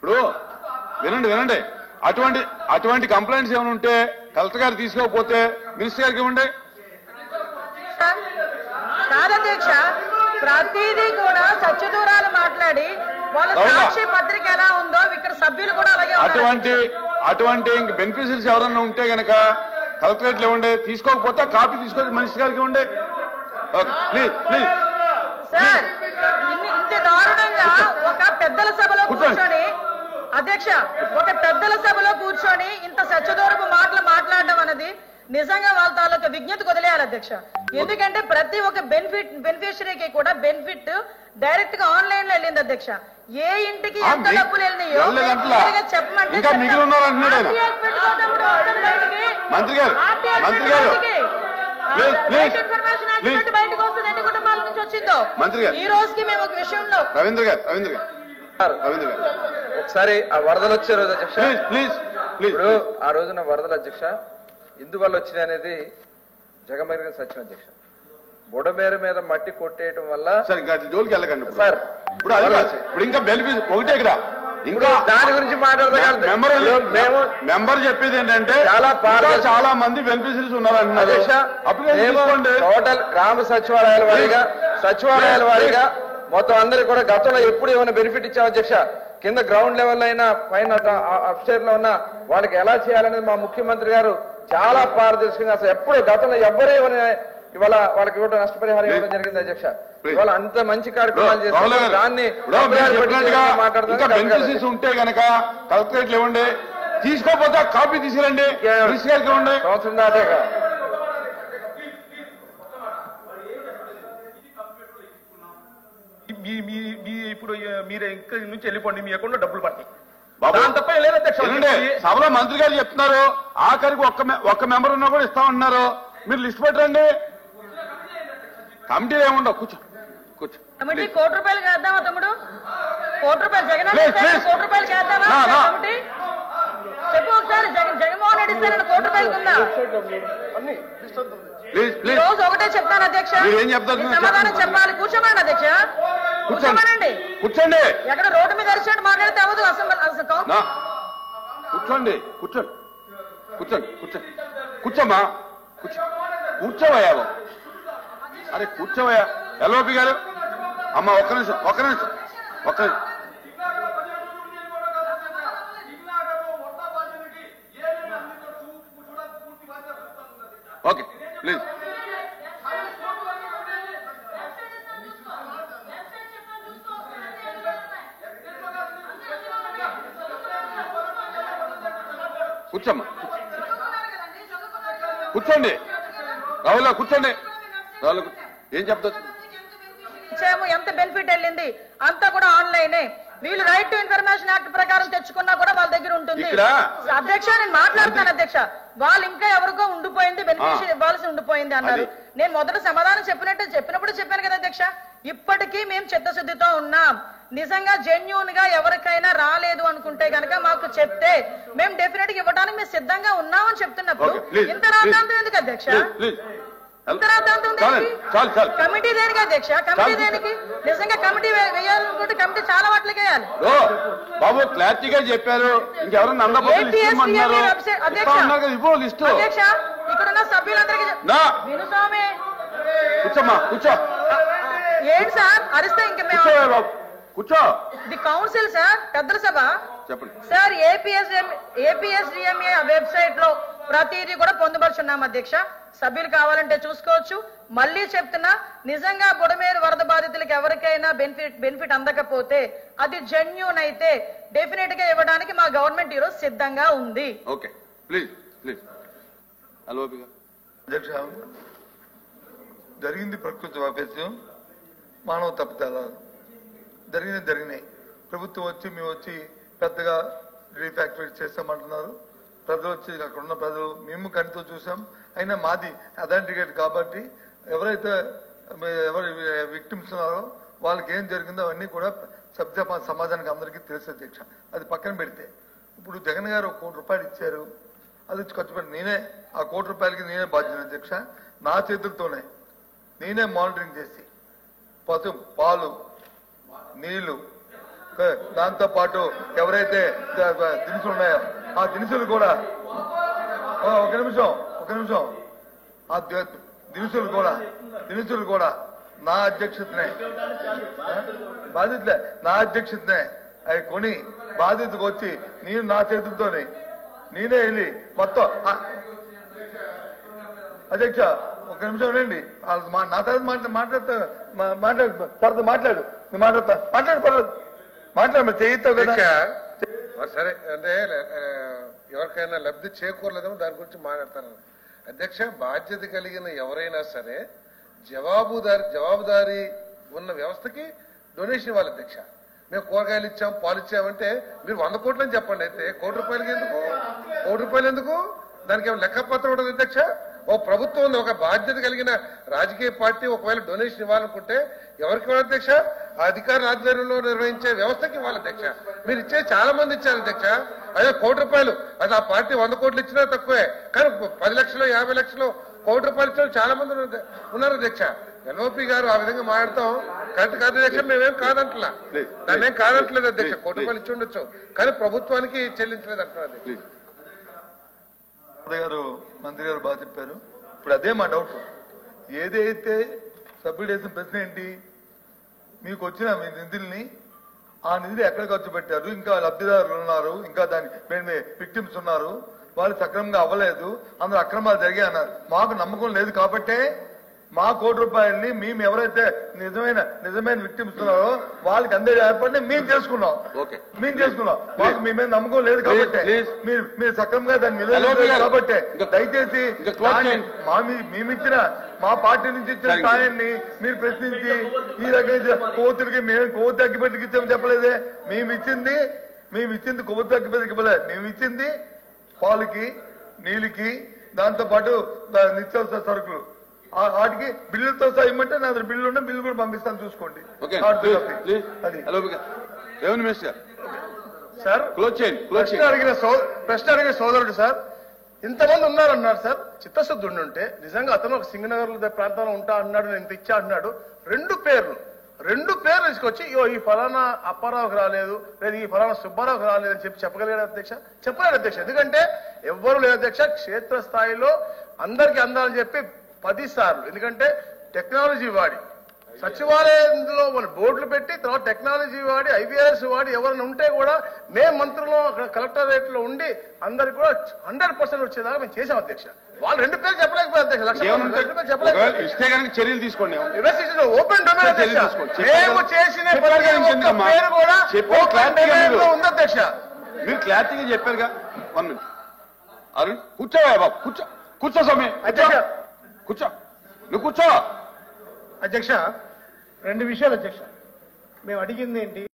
ఇప్పుడు వినండి వినండి అటువంటి కంప్లైంట్స్ ఏమైనా ఉంటే కలెక్టర్ గారు తీసుకోకపోతే మినిస్టర్ గారికి ఇవ్వండి. కాదధ్యక్ష, ప్రతిదీ కూడా సత్యదూరాలు మాట్లాడి వాళ్ళ సాక్షి పత్రిక ఎలా ఉందో ఇక్కడ సభ్యులు కూడా అలాగే అటువంటి బెనిఫిషరీస్ ఎవరన్నా ఉంటే గనక కలెక్టరేట్లు ఇవ్వండి. తీసుకోకపోతే కాపీ తీసుకొని మినిస్టర్ గారికి ఇవ్వండి. ప్లీజ్ ప్లీజ్ సార్, ఇంత దారుణంగా ఒక పెద్దల సభలో కూర్చొని అధ్యక్ష ఒక పెద్దల సభలో కూర్చొని ఇంత సత్యదూరపు మాటలు మాట్లాడడం అనేది నిజంగా వాళ్ళ తాలూకు విజ్ఞతకు వదిలేయాలి అధ్యక్ష. ఎందుకంటే ప్రతి ఒక్క బెనిఫిషరీకి కూడా బెనిఫిట్ డైరెక్ట్ గా ఆన్లైన్ లో వెళ్ళింది అధ్యక్ష. ఏ ఇంటికి ఎంత డబ్బులు వెళ్ళినాయో చెప్పమంటే బయటకు వస్తుంది ఎన్ని కుటుంబాల నుంచి వచ్చిందో. ఈ రోజుకి మేము ఒక విషయంలో రవీంద్ర గారు ఒకసారి ఆ వరదలు వచ్చే రోజు అధ్యక్ష, ఇప్పుడు ఆ రోజున వరదలు అధ్యక్ష ఎందువల్ల వచ్చినాయి అనేది జగమెరిగిన సత్యం అధ్యక్ష. బుడమేర మీద మట్టి కొట్టేయటం వల్ల జోలికి వెళ్ళకండి సార్. ఇప్పుడు ఇంకా బెనిఫిట్ ఒకటే ఇక్కడ ఇంకా దాని గురించి మాట్లాడదాం. మెంబర్ చెప్పేది ఏంటంటే చాలా మంది బెనిఫిషరీస్ ఉన్నారంటున్నారు. టోటల్ గ్రామ సచివాలయాల వారీగా మొత్తం అందరికి కూడా గతంలో ఎప్పుడు ఏమైనా బెనిఫిట్ ఇచ్చాం అధ్యక్ష. కింద గ్రౌండ్ లెవెల్ అయినా పైన అప్స్టేర్ లో ఉన్న వాళ్ళకి ఎలా చేయాలనేది మా ముఖ్యమంత్రి గారు చాలా పారదర్శకంగా అసలు ఎప్పుడు గతంలో ఎవ్వరే ఇవాళ వాళ్ళకి ఇవ్వడం నష్టపరిహారం ఇవ్వడం జరిగింది అధ్యక్ష. ఇవాళ అంత మంచి కార్యక్రమాలు చేస్తారు. దాన్ని ఉంటే గనక కలెక్టరేట్లు ఇవ్వండి. తీసుకోపోతే కాపీ తీసుకురండి. ఇవ్వండి. సంవత్సరం దాటాక ఇప్పుడు మీరు ఇంకా నుంచి వెళ్ళిపోండి, మీ అకౌంట్ లో డబ్బులు పడతాయి. తప్ప సభలో మంత్రి గారు చెప్తున్నారు ఆఖరికి ఒక్క మెంబర్ ఉన్నా కూడా ఇస్తామంటున్నారు. మీరు లిస్ట్ పెట్టండి. కమిటీ ఏముండవు. కూర్చో కమిటీ ₹1 కోటి చేద్దామా తమ్ముడు? ₹1 కోటి జగన్ ₹1 కోటి చేద్దామా కమిటీ? చెప్పు ఒకసారి. జగన్మోహన్ రెడ్డి సార్ ₹1 కోటి ఉందా? రోజు ఒకటే చెప్తాను అధ్యక్ష. సమాధానం చెప్పాలి. కూర్చోమని అధ్యక్ష, కూర్చోమనండి. కూర్చోండి. ఎక్కడ రోడ్డు మీద అరిచినట్టు మాట్లాడితే అవ్వదు. కూర్చోమ్మా. కూర్చోవయ్యా. అరే కూర్చోవయ్యా. ఎల్ఓపి గారు అమ్మ ఒక్క నిమిషం. Okay please. కూర్చోమ్మా. కూర్చోండి. రావులా కూర్చోండి. ఏం చెప్తా ఎంత బెనిఫిట్ వెళ్ళింది అంతా కూడా ఆన్లైనే. వీళ్ళు రైట్ టు ఇన్ఫర్మేషన్ యాక్ట్ ప్రకారం తెచ్చుకున్నా కూడా వాళ్ళ దగ్గర ఉంటుంది. అధ్యక్ష నేను మాట్లాడుతాను అధ్యక్ష. వాళ్ళు ఇంకా ఎవరికో ఉండిపోయింది బెనిఫిషియరీ ఇవ్వాల్సి ఉండిపోయింది అన్నారు. నేను మొదట సమాధానం చెప్పినప్పుడు చెప్పాను కదా అధ్యక్ష. ఇప్పటికీ మేము చిత్తశుద్ధితో ఉన్నాం. నిజంగా జెన్యూన్ గా ఎవరికైనా రాలేదు అనుకుంటే కనుక మాకు చెప్తే మేము డెఫినెట్ గా ఇవ్వడానికి మేము సిద్ధంగా ఉన్నామని చెప్తున్నప్పుడు ఇంత రాద్దాంతం ఎందుకు అధ్యక్ష? కమిటీ దేనికి అధ్యక్ష? కమిటీ దేనికి? నిజంగా కమిటీ వేయాలనుకుంటే కమిటీ చాలా వాటికి వేయాలి. బాబు క్లారిటీగా చెప్పారు. ఇంకెవరన్నా అధ్యక్ష ఇక్కడున్న సభ్యులందరికీ వినుస్వామి కూర్చోమ్మా. కూర్చో. ఏంటి సార్ అరిస్తే ఇంకా మేము కూర్చో. ది కౌన్సిల్ సార్ పెద్దల సభ చెప్పండి సార్. ఏపీఎస్డిఎంఏ వెబ్సైట్ లో ప్రతిదీ కూడా పొందుపరుచున్నాం అధ్యక్ష. సభ్యులు కావాలంటే చూసుకోవచ్చు. మళ్ళీ చెప్తున్నా, నిజంగా బుడమేరు వరద బాధితులకు ఎవరికైనా బెనిఫిట్ అందకపోతే అది జెన్యూన్ అయితే డెఫినెట్ గా ఇవ్వడానికి మా గవర్నమెంట్ ఈరోజు సిద్ధంగా ఉంది. Okay please. అధ్యక్ష, జరిగింది ప్రకృతి వైపరీత్యం, మానవ తప్పిదాలు జరిగినాయి. ప్రభుత్వం వచ్చి మేము వచ్చి పెద్దగా రీఫ్యాక్టరీ చేస్తామంటున్నారు. ప్రజలు వచ్చి అక్కడ ఉన్న ప్రజలు మేము కంటితో చూసాం. అయినా మాది అథెంటికేట్ కాబట్టి ఎవరైతే ఎవరు విక్టిమ్స్ ఉన్నారో వాళ్ళకి ఏం జరిగిందో అవన్నీ కూడా సమాజానికి అందరికీ తెలుసు అధ్యక్ష. అది పక్కన పెడితే ఇప్పుడు జగన్ గారు ₹1 కోటి ఇచ్చారు. అది ఖర్చు పెట్టి నేనే ఆ ₹1 కోటికి నేనే బాధ్యత అధ్యక్ష. నా చేతులతోనే నేనే మానిటరింగ్ చేసి పాలు, నీళ్లు, దాంతో పాటు ఎవరైతే దినుసులు ఉన్నాయో ఆ దినుసులు కూడా ఒక నిమిషం ఆ దినుసులు కూడా నా అధ్యక్షతనే నా అధ్యక్షతనే అవి కొని బాధ్యతకు వచ్చి నేను నా చేతులతోనే నేనే వెళ్ళి మొత్తం అధ్యక్ష ఒక నిమిషం రండి నా తర్వాత మాట్లాడు చేయిస్తావు కదా సరే అంటే ఎవరికైనా లబ్ధి చేకూరలేదేమో దాని గురించి మాట్లాడతాను. అధ్యక్ష, బాధ్యత కలిగిన ఎవరైనా సరే జవాబుదారీ ఉన్న వ్యవస్థకి డొనేషన్ ఇవ్వాలి అధ్యక్ష. మేము కూరగాయలు ఇచ్చాం, పాలు ఇచ్చామంటే మీరు 100 కోట్లు అని చెప్పండి. అయితే కోటి రూపాయలు ఎందుకు దానికి ఏమైనా లెక్కపత్రం ఉండదు అధ్యక్ష. ఓ ప్రభుత్వం ఉంది, ఒక బాధ్యత కలిగిన రాజకీయ పార్టీ ఒకవేళ డొనేషన్ ఇవ్వాలనుకుంటే ఎవరికి ఇవ్వాలి అధ్యక్ష? ఆ అధికారుల ఆధ్వర్యంలో నిర్వహించే వ్యవస్థకి ఇవ్వాలి అధ్యక్ష. మీరు ఇచ్చే చాలా మంది ఇచ్చారు అధ్యక్ష. అదే కోటి రూపాయలు, అది ఆ పార్టీ 100 కోట్లు ఇచ్చినా తక్కువే. కానీ 10 లక్షలు 50 లక్షలు కోటి రూపాయలు ఇచ్చిన చాలా మంది ఉన్నారు అధ్యక్ష. ఎల్ఓపి గారు ఆ విధంగా మాట్లాడతాం కరెక్ట్ కాదు అధ్యక్ష. మేమేం కాదంటలా, దాన్నేం కాదంటలేదు అధ్యక్ష. కోటి రూపాయలు ఇచ్చి ఉండొచ్చు కానీ ప్రభుత్వానికి చెల్లించలేదు అంటున్నారు. గారు మంత్రి గారు బాగా చెప్పారు. ఇప్పుడు అదే మా డౌట్. ఏదైతే సభ్యుడు వేసిన ప్రశ్న ఏంటి, మీకు వచ్చిన మీ నిధుల్ని ఆ నిధులు ఎక్కడ ఖర్చు పెట్టారు, ఇంకా లబ్ధిదారులు ఉన్నారు, ఇంకా దాని విక్టిమ్స్ ఉన్నారు, వాళ్ళు సక్రమంగా అవ్వలేదు, అందులో అక్రమాలు జరిగాయి అన్నారు. మాకు నమ్మకం లేదు కాబట్టే మా కోటి రూపాయలని మేము ఎవరైతే నిజమైన విక్టిమ్స్ ఉన్నారో వాళ్ళకి అందే ఏర్పాటుని మేము చేసుకున్నాం. మాకు మీ మీద నమ్మకం లేదు కాబట్టి మీరు సక్రమంగా దాన్ని నిలబెట్టారు కాబట్టి దయచేసి మేమిచ్చిన మా పార్టీ నుంచి ఇచ్చిన సాయాన్ని మీరు ప్రశ్నించి ఈ రకంగా కోతులకి మేము కొవ్వు తగ్గిపెట్టుకు ఇచ్చామని చెప్పలేదే. మేము ఇచ్చింది కొవ్వు తగ్గిపెట్టుకు ఇవ్వలేదు. మేము ఇచ్చింది పాలకి, నీళ్ళకి, దాంతో పాటు నిత్యావసర సరుకులు, వాటికి బిల్లులతో సహా ఇమ్మంటే నా దగ్గర బిల్లు ఉంటే బిల్లు కూడా పంపిస్తాను చూసుకోండి. సార్ ప్రశ్న అడిగిన సోదరుడు సార్ ఇంతమంది ఉన్నారన్నారు సార్. చిత్తశుద్ధి ఉంటే నిజంగా అతను ఒక సింగనగర్ ప్రాంతంలో ఉంటా అన్నాడు, నేను ఇంత ఇచ్చా అన్నాడు. రెండు పేర్లు తీసుకొచ్చి ఈ ఫలానా అప్పారావుకి రాలేదు, లేదా ఈ ఫలానా సుబ్బారావుకి రాలేదు అని చెప్పగలిగాడు అధ్యక్ష? చెప్పలేడు అధ్యక్ష. ఎందుకంటే ఎవ్వరు లేదు అధ్యక్ష. క్షేత్రస్థాయిలో అందరికీ అందాలని చెప్పి 10 సార్లు, ఎందుకంటే టెక్నాలజీ వాడి సచివాలయంలో మన బోర్డులు పెట్టి తర్వాత టెక్నాలజీ వాడి IVRS వాడి ఎవరైనా ఉంటే కూడా మేము మంత్రులు అక్కడ కలెక్టరేట్ లో ఉండి అందరికి కూడా 100% వచ్చేదాకా మేము చేసాం అధ్యక్ష. వాళ్ళు 2 పేర్లు చెప్పలేకపోయారు అధ్యక్ష. చెప్పలేదు. చర్యలు తీసుకోండి. ఓపెన్ డొమైన్ మేము చేసిన పేరు కూడా ఓపెన్ డొమైన్ లో ఉంది అధ్యక్ష. మీరు క్లారిటీగా చెప్పారుగా. 1 minute అరుణ్ కూర్చోవా బాబు, కూర్చో సమయం అధ్యక్ష. నువ్వు కూర్చో అధ్యక్ష. 2 విషయాలు అధ్యక్ష. మేము అడిగింది ఏంటి,